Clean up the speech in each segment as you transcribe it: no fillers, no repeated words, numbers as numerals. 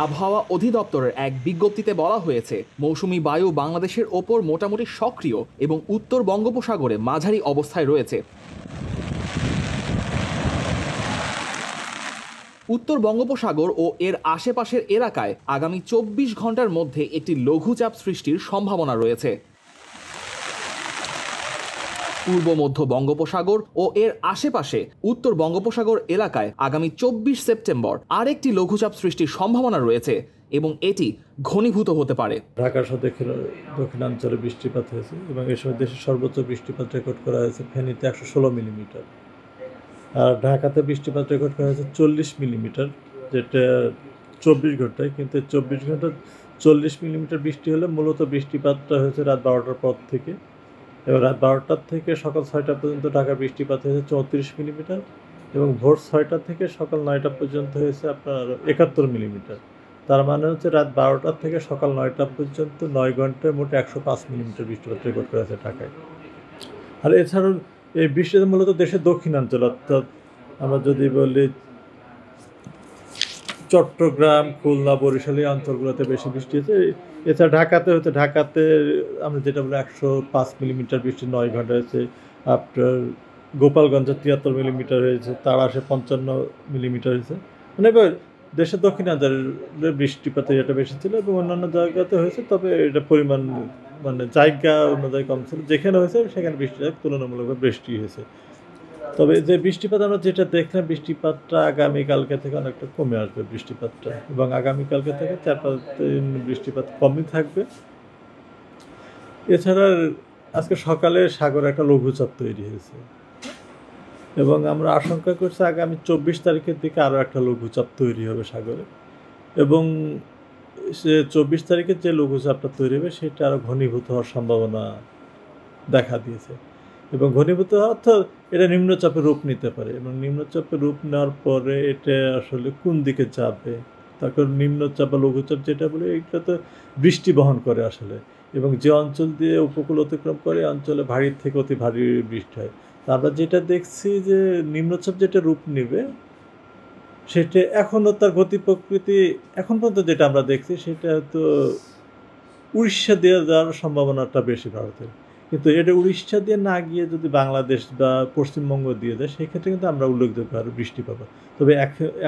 আবহাওয়া অধিদপ্তরের এক বিজ্ঞপ্তিতে বলা হয়েছে, মৌসুমি বায়ু বাংলাদেশের ওপর মোটামুটি সক্রিয় এবং উত্তর বঙ্গোপসাগরে মাঝারি অবস্থায় রয়েছে। উত্তর বঙ্গোপসাগর ও এর আশেপাশের এলাকায় আগামী ২৪ ঘন্টার মধ্যে একটি লঘুচাপ সৃষ্টির সম্ভাবনা রয়েছে। পূর্ব মধ্য বঙ্গোপসাগর ও এর আশেপাশে উত্তর বঙ্গোপসাগর এলাকায় আগামী ২৪ সেপ্টেম্বর আরেকটি লঘুচাপ সৃষ্টির সম্ভাবনা রয়েছে এবং এটি ঘনীভূত হতে পারে। ঢাকার সাথে দক্ষিণাঞ্চলে বৃষ্টিপাত হয়েছে এবং এ সময় দেশের সর্বোচ্চ বৃষ্টিপাত রেকর্ড করা হয়েছে ফেনীতে ১১৬ মিলিমিটার, আর ঢাকাতে বৃষ্টিপাত রেকর্ড করা হয়েছে ৪০ মিলিমিটার, যেটা ২৪ ঘন্টায়। কিন্তু ২৪ ঘন্টা ৪০ মিলিমিটার বৃষ্টি হলে মূলত বৃষ্টিপাতটা হয়েছে রাত ১২টার পর থেকে, এবং রাত ১২টার থেকে সকাল ৬টা পর্যন্ত ঢাকা বৃষ্টিপাত হয়েছে ৩৪ মিলিমিটার, এবং ভোর ৬টা থেকে সকাল ৯টা পর্যন্ত হয়েছে আপনার ৭১ মিলিমিটার। তার মানে হচ্ছে রাত ১২টার থেকে সকাল ৯টা পর্যন্ত ৯ ঘন্টায় মোট ১০৫ মিলিমিটার বৃষ্টিপাত রেকর্ড করা হয়েছে ঢাকায়। আর এছাড়াও এই বৃষ্টিতে মূলত দেশের দক্ষিণাঞ্চল, অর্থাৎ আমরা যদি বলি চট্টগ্রাম, খুলনা, বরিশাল এই অঞ্চলগুলোতে বেশি বৃষ্টি হয়েছে। এছাড়া ঢাকাতে আমরা যেটা বলি ১০৫ মিলিমিটার বৃষ্টি ৯ ঘন্টা হয়েছে। আপনার গোপালগঞ্জে ৭৩ মিলিমিটার হয়েছে, তাড়াশে ৫৫ মিলিমিটার হয়েছে। মানে এবার দেশের দক্ষিণাঞ্চলের বৃষ্টিপাতের এটা বেশি ছিল এবং অন্যান্য জায়গাতে হয়েছে, তবে এটা পরিমাণ মানে জায়গা অনুযায়ী কম ছিল। যেখানে হয়েছে সেখানে বৃষ্টিটা তুলনামূলকভাবে বৃষ্টি হয়েছে। তবে যে বৃষ্টিপাত আমরা যেটা দেখলাম, বৃষ্টিপাতটা আগামীকালকে থেকে অনেকটা কমে আসবে বৃষ্টিপাতটা, এবং আগামীকালকে থেকে ৪-৫ দিন বৃষ্টিপাত কমই থাকবে। এছাড়া আজকে সকালে সাগরে একটা লঘুচাপ তৈরি হয়েছে এবং আমরা আশঙ্কা করছি আগামী ২৪ তারিখের দিকে আরও একটা লঘুচাপ তৈরি হবে সাগরে, এবং সে ২৪ তারিখের যে লঘুচাপটা তৈরি হবে সেটা আরও ঘনীভূত হওয়ার সম্ভাবনা দেখা দিয়েছে। এবং ঘনীভূত অর্থাৎ এটা নিম্নচাপের রূপ নিতে পারে, এবং নিম্নচাপের রূপ নেওয়ার পরে এটা আসলে কোন দিকে যাবে, তারপর নিম্নচাপ বা লঘুচাপ যেটা বলে এটা তো বৃষ্টি বহন করে আসলে, এবং যে অঞ্চল দিয়ে উপকূল অতিক্রম করে অঞ্চলে ভারী থেকে অতি ভারী বৃষ্টি হয়। আমরা যেটা দেখছি যে নিম্নচাপ যেটা রূপ নেবে সেটা এখনও তার গতি প্রকৃতি এখন পর্যন্ত যেটা আমরা দেখছি সেটা হয়তো উড়িষ্যা দিয়ে যাওয়ার সম্ভাবনাটা বেশি ভারতের, কিন্তু এটা উড়িষ্যা দিয়ে না গিয়ে যদি বাংলাদেশ বা পশ্চিমবঙ্গ দিয়ে যায় সেক্ষেত্রে কিন্তু আমরা উল্লেখযোগ্য আরও বৃষ্টি পাবো। তবে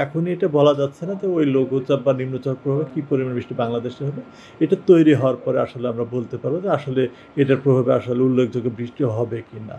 এখনই এটা বলা যাচ্ছে না যে ওই লঘুচাপ বা নিম্নচাপ প্রভাবে কী পরিমাণ বৃষ্টি বাংলাদেশে হবে। এটা তৈরি হওয়ার পরে আসলে আমরা বলতে পারবো যে আসলে এটার প্রভাবে আসলে উল্লেখযোগ্য বৃষ্টি হবে কি না।